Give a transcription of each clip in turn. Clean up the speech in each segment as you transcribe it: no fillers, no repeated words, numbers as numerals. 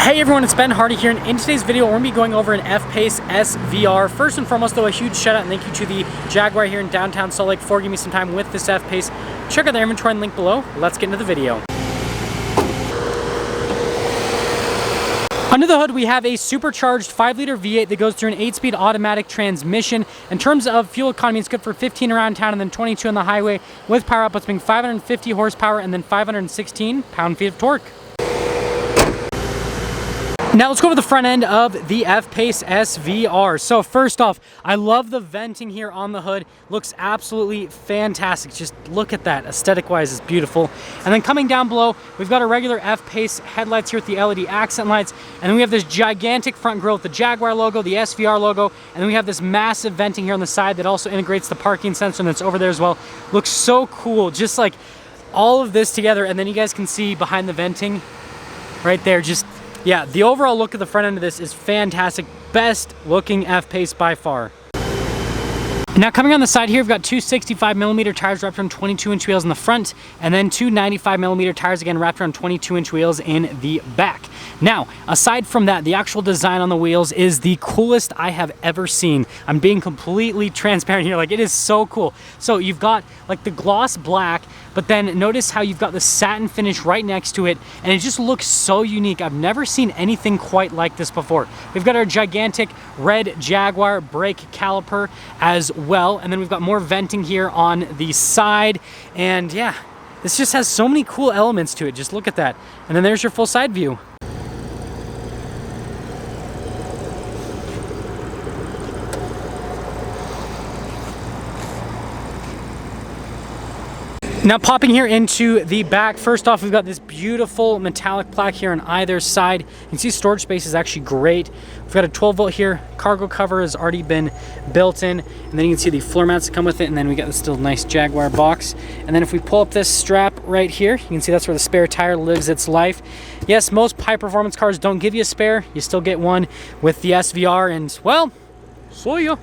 Hey everyone, it's Ben Hardy here, and in today's video we're going to be going over an F-Pace SVR. First and foremost though, a huge shout out and thank you to the Jaguar here in downtown Salt Lake for giving me some time with this F-Pace. Check out their inventory and link below. Let's get into the video. Under the hood, we have a supercharged 5-liter V8 that goes through an 8-speed automatic transmission. In terms of fuel economy, it's good for 15 around town and then 22 on the highway, with power outputs being 550 horsepower and then 516 pound-feet of torque. Now let's go to the front end of the F-Pace SVR. So first off, I love the venting here on the hood. Looks absolutely fantastic. Just look at that. Aesthetic-wise, it's beautiful. And then coming down below, we've got a regular F-Pace headlights here with the LED accent lights. And then we have this gigantic front grille with the Jaguar logo, the SVR logo, and then we have this massive venting here on the side that also integrates the parking sensor that's over there as well. Looks so cool, just like all of this together. And then you guys can see behind the venting right there, just yeah, the overall look of the front end of this is fantastic. Best looking F-Pace by far. Now coming on the side here, we've got two 65mm tires wrapped around 22-inch wheels in the front, and then two 95mm tires again wrapped around 22-inch wheels in the back. Now, aside from that, the actual design on the wheels is the coolest I have ever seen. I'm being completely transparent here, like it is so cool. So you've got like the gloss black, but then notice how you've got the satin finish right next to it, and it just looks so unique. I've never seen anything quite like this before. We've got our gigantic red Jaguar brake caliper as well, and then we've got more venting here on the side, and yeah, this just has so many cool elements to it. Just look at that. And then there's your full side view. Now popping here into the back, first off, we've got this beautiful metallic plaque here on either side. You can see storage space is actually great. We've got a 12-volt here. Cargo cover has already been built in. And then you can see the floor mats that come with it. And then we got this still nice Jaguar box. And then if we pull up this strap right here, you can see that's where the spare tire lives its life. Yes, most high performance cars don't give you a spare. You still get one with the SVR, and well, see ya.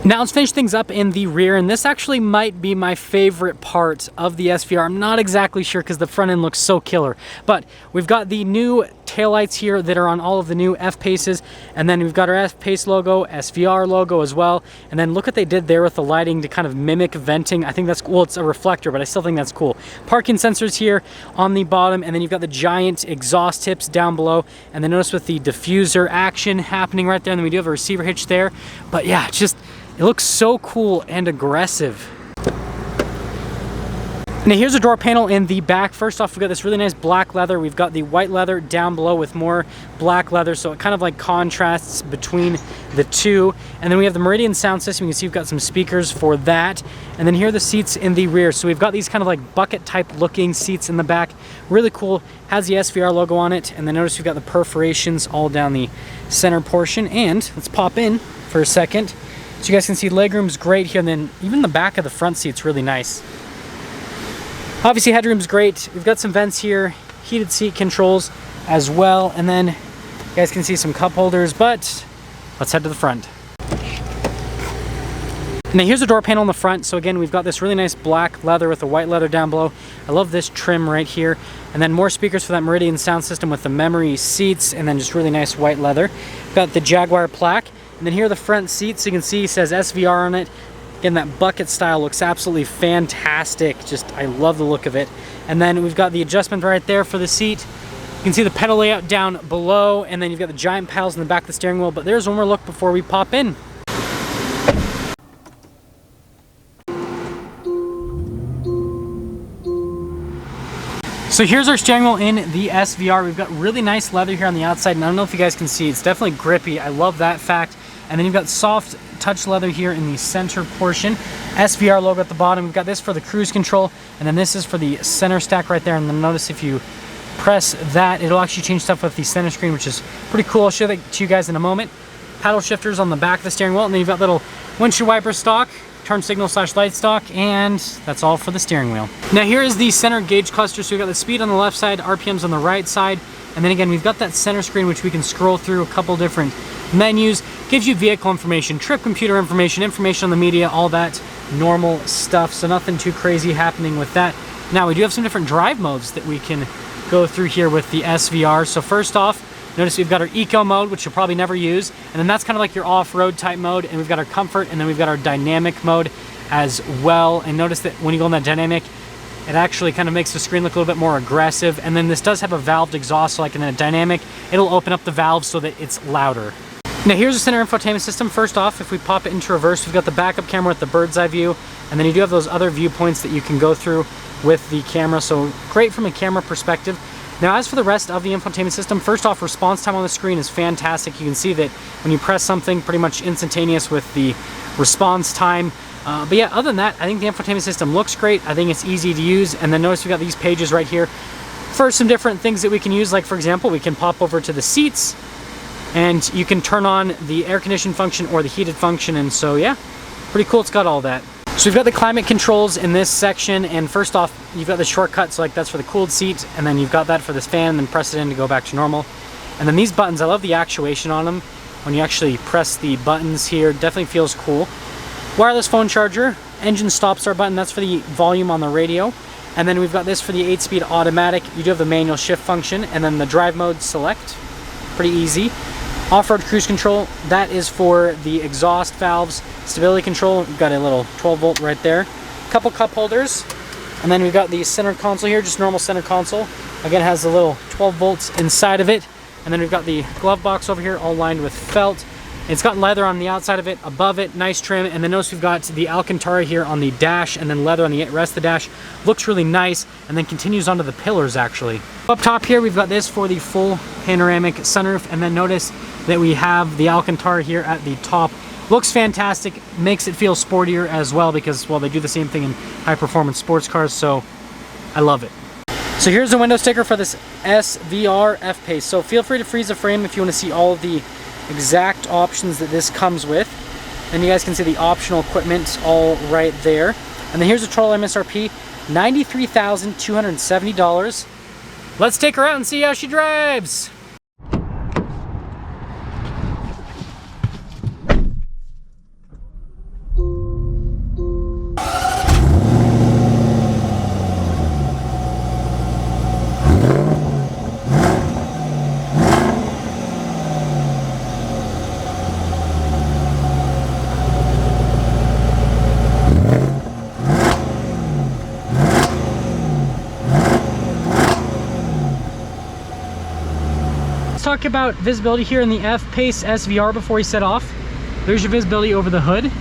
Now let's finish things up in the rear, and this actually might be my favorite part of the SVR. I'm not exactly sure because the front end looks so killer, but we've got the new taillights here that are on all of the new F-Paces, and then we've got our F-Pace logo, SVR logo as well, and then look what they did there with the lighting to kind of mimic venting. I think that's cool. It's a reflector, but I still think that's cool. Parking sensors here on the bottom, and then you've got the giant exhaust tips down below, and then notice with the diffuser action happening right there, and then we do have a receiver hitch there, but yeah, just it looks so cool and aggressive. Now here's a door panel in the back. First off, we've got this really nice black leather. We've got the white leather down below with more black leather, so it kind of like contrasts between the two. And then we have the Meridian sound system. You can see we've got some speakers for that. And then here are the seats in the rear. So we've got these kind of like bucket type looking seats in the back. Really cool. Has the SVR logo on it. And then notice we've got the perforations all down the center portion. And let's pop in for a second. So you guys can see legroom's great here, and then even the back of the front seat's really nice. Obviously headroom's great. We've got some vents here, heated seat controls as well, and then you guys can see some cup holders, but let's head to the front. Now here's a door panel in the front. So again, we've got this really nice black leather with the white leather down below. I love this trim right here. And then more speakers for that Meridian sound system with the memory seats, and then just really nice white leather. We've got the Jaguar plaque. And then here are the front seats. You can see it says SVR on it. Again, that bucket style looks absolutely fantastic. Just, I love the look of it. And then we've got the adjustment right there for the seat. You can see the pedal layout down below, and then you've got the giant pedals in the back of the steering wheel. But there's one more look before we pop in. So here's our steering wheel in the SVR. We've got really nice leather here on the outside, and I don't know if you guys can see, it's definitely grippy. I love that fact. And then you've got soft touch leather here in the center portion. SVR logo at the bottom. We've got this for the cruise control, and then this is for the center stack right there. And then notice if you press that, it'll actually change stuff with the center screen, which is pretty cool. I'll show that to you guys in a moment. Paddle shifters on the back of the steering wheel, and then you've got little windshield wiper stock, turn signal / light stock, and that's all for the steering wheel. Now here is the center gauge cluster. So we've got the speed on the left side, RPMs on the right side, and then again we've got that center screen which we can scroll through a couple different menus. Gives you vehicle information, trip computer information, information on the media, all that normal stuff, so nothing too crazy happening with that. Now we do have some different drive modes that we can go through here with the SVR. So first off, notice we've got our eco mode, which you'll probably never use, and then that's kind of like your off-road type mode, and we've got our comfort, and then we've got our dynamic mode as well. And notice that when you go in that dynamic, it actually kind of makes the screen look a little bit more aggressive. And then this does have a valved exhaust, so like in the dynamic, it'll open up the valves so that it's louder. Now here's the center infotainment system. First off, if we pop it into reverse, we've got the backup camera with the bird's eye view, and then you do have those other viewpoints that you can go through with the camera, so great from a camera perspective. Now as for the rest of the infotainment system, first off, response time on the screen is fantastic. You can see that when you press something, pretty much instantaneous with the response time. But yeah, other than that, I think the infotainment system looks great. I think it's easy to use. And then notice we've got these pages right here for some different things that we can use. Like for example, we can pop over to the seats and you can turn on the air conditioning function or the heated function. And so yeah, pretty cool. It's got all that. So we've got the climate controls in this section, and first off, you've got the shortcut, so like that's for the cooled seat, and then you've got that for this fan, and then press it in to go back to normal. And then these buttons, I love the actuation on them. When you actually press the buttons here, definitely feels cool. Wireless phone charger, engine stop start button, that's for the volume on the radio. And then we've got this for the 8-speed automatic. You do have the manual shift function, and then the drive mode select, pretty easy. Off-road cruise control, that is for the exhaust valves. Stability control, we've got a little 12 volt right there. Couple cup holders, and then we've got the center console here, just normal center console. Again, it has a little 12 volts inside of it. And then we've got the glove box over here, all lined with felt. It's got leather on the outside of it, above it, nice trim. And then notice we've got the Alcantara here on the dash, and then leather on the rest of the dash. Looks really nice, and then continues onto the pillars actually. Up top here, we've got this for the full panoramic sunroof, and then notice that we have the Alcantara here at the top. Looks fantastic, makes it feel sportier as well because, well, they do the same thing in high-performance sports cars, so I love it. So here's the window sticker for this SVR F-Pace. So feel free to freeze the frame if you want to see all of the exact options that this comes with. And you guys can see the optional equipment all right there. And then here's the total MSRP, $93,270. Let's take her out and see how she drives. Talk about visibility here in the F-Pace SVR before we set off. There's your visibility over the hood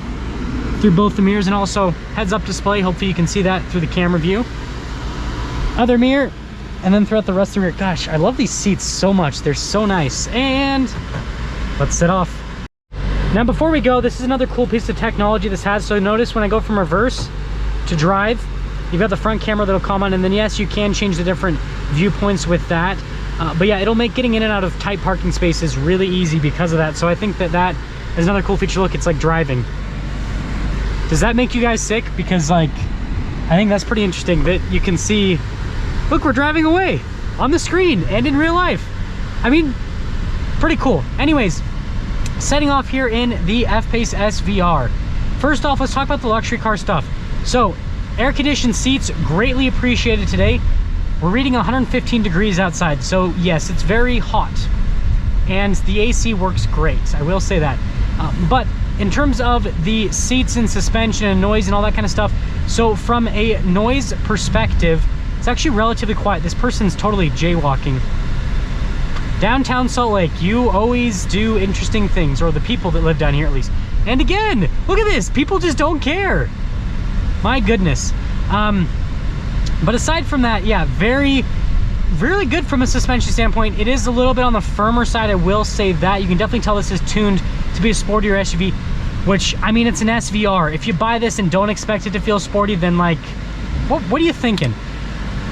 through both the mirrors, and also heads-up display. Hopefully you can see that through the camera view. Other mirror, and then throughout the rest of the rear. Gosh, I love these seats so much. They're so nice. And let's set off. Now before we go, this is another cool piece of technology this has. So notice when I go from reverse to drive, you've got the front camera that'll come on, and then yes, you can change the different viewpoints with that. But yeah, it'll make getting in and out of tight parking spaces really easy because of that. So I think that that is another cool feature. Look, it's like driving. Does that make you guys sick? Because like, I think that's pretty interesting that you can see, look, we're driving away on the screen and in real life. I mean, pretty cool. Anyways, setting off here in the F-Pace SVR. First off, let's talk about the luxury car stuff. So air-conditioned seats, greatly appreciated today. We're reading 115 degrees outside, so yes, it's very hot. And the AC works great, I will say that. But in terms of the seats and suspension and noise and all that kind of stuff, so from a noise perspective, it's actually relatively quiet. This person's totally jaywalking. Downtown Salt Lake, you always do interesting things, or the people that live down here at least. And again, look at this, people just don't care. My goodness. But aside from that, yeah, really good from a suspension standpoint. It is a little bit on the firmer side, I will say that. You can definitely tell this is tuned to be a sportier SUV, which, I mean, it's an SVR. If you buy this and don't expect it to feel sporty, then like, what are you thinking?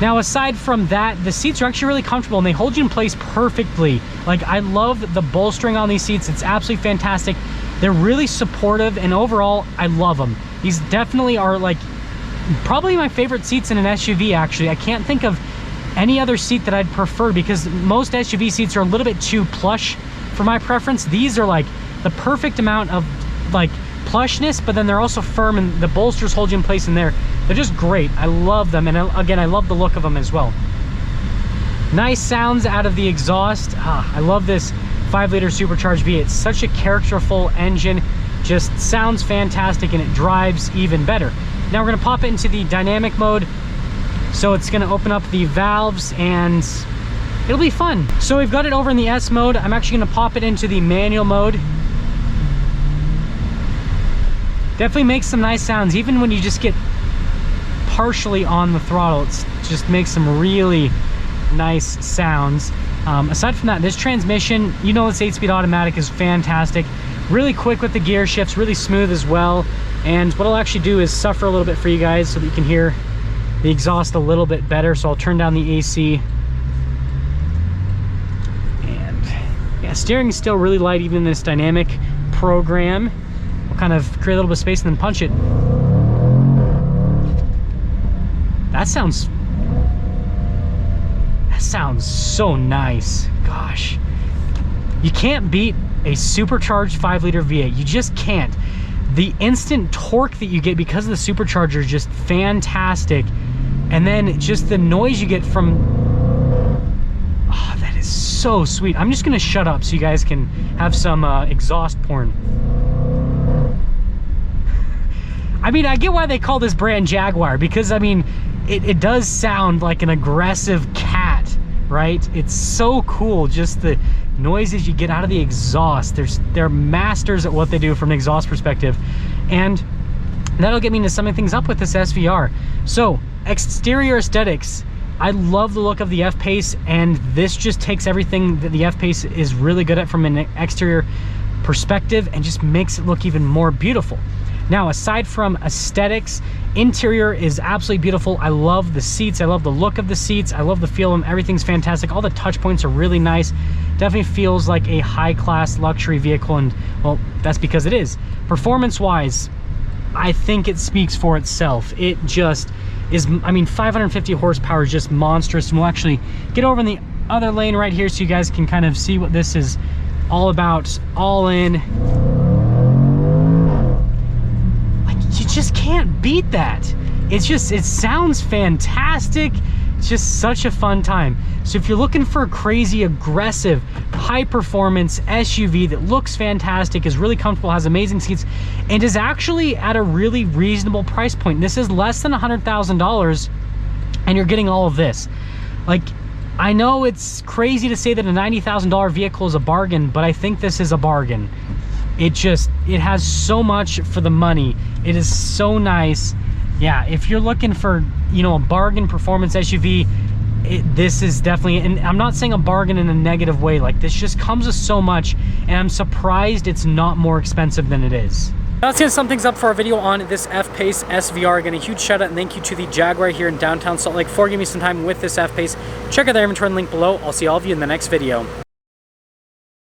Now, aside from that, the seats are actually really comfortable and they hold you in place perfectly. Like, I love the bolstering on these seats. It's absolutely fantastic. They're really supportive, and overall, I love them. These definitely are like, probably my favorite seats in an SUV, actually. I can't think of any other seat that I'd prefer, because most SUV seats are a little bit too plush for my preference. These are like the perfect amount of like plushness, but then they're also firm, and the bolsters hold you in place in there. They're just great. I love them, and again, I love the look of them as well. Nice sounds out of the exhaust. I love this 5-liter supercharged V8. It's such a characterful engine, just sounds fantastic, and it drives even better. Now we're gonna pop it into the dynamic mode. So it's gonna open up the valves and it'll be fun. So we've got it over in the S mode. I'm actually gonna pop it into the manual mode. Definitely makes some nice sounds, even when you just get partially on the throttle. It just makes some really nice sounds. Aside from that, this transmission, you know, this 8-speed automatic is fantastic. Really quick with the gear shifts, really smooth as well. And what I'll actually do is suffer a little bit for you guys so that you can hear the exhaust a little bit better. So I'll turn down the AC. And yeah, steering is still really light even in this dynamic program. We'll kind of create a little bit of space and then punch it. That sounds so nice. Gosh, you can't beat a supercharged 5-liter V8. You just can't. The instant torque that you get because of the supercharger is just fantastic. And then just the noise you get from, oh, that is so sweet. I'm just gonna shut up so you guys can have some exhaust porn. I mean, I get why they call this brand Jaguar, because I mean, it does sound like an aggressive cat, right? It's so cool, just the noises you get out of the exhaust. They're masters at what they do from an exhaust perspective. And that'll get me into summing things up with this SVR. So, exterior aesthetics. I love the look of the F-Pace, and this just takes everything that the F-Pace is really good at from an exterior perspective and just makes it look even more beautiful. Now, aside from aesthetics, interior is absolutely beautiful. I love the seats. I love the look of the seats. I love the feel of them. Everything's fantastic. All the touch points are really nice. Definitely feels like a high-class luxury vehicle, and well, that's because it is. Performance-wise, I think it speaks for itself. It just is, I mean, 550 horsepower is just monstrous. And we'll actually get over in the other lane right here so you guys can kind of see what this is all about, all in. Like, you just can't beat that. It's just, it sounds fantastic. It's just such a fun time. So if you're looking for a crazy, aggressive, high-performance SUV that looks fantastic, is really comfortable, has amazing seats, and is actually at a really reasonable price point. This is less than $100,000, and you're getting all of this. Like, I know it's crazy to say that a $90,000 vehicle is a bargain, but I think this is a bargain. It has so much for the money. It is so nice. Yeah, if you're looking for, you know, a bargain performance SUV, this is definitely, and I'm not saying a bargain in a negative way, like this just comes with so much, and I'm surprised it's not more expensive than it is. Now let's get some things up for our video on this F-Pace SVR. Again, a huge shout out and thank you to the Jaguar here in downtown Salt Lake for giving me some time with this F-Pace. Check out their inventory link below. I'll see all of you in the next video.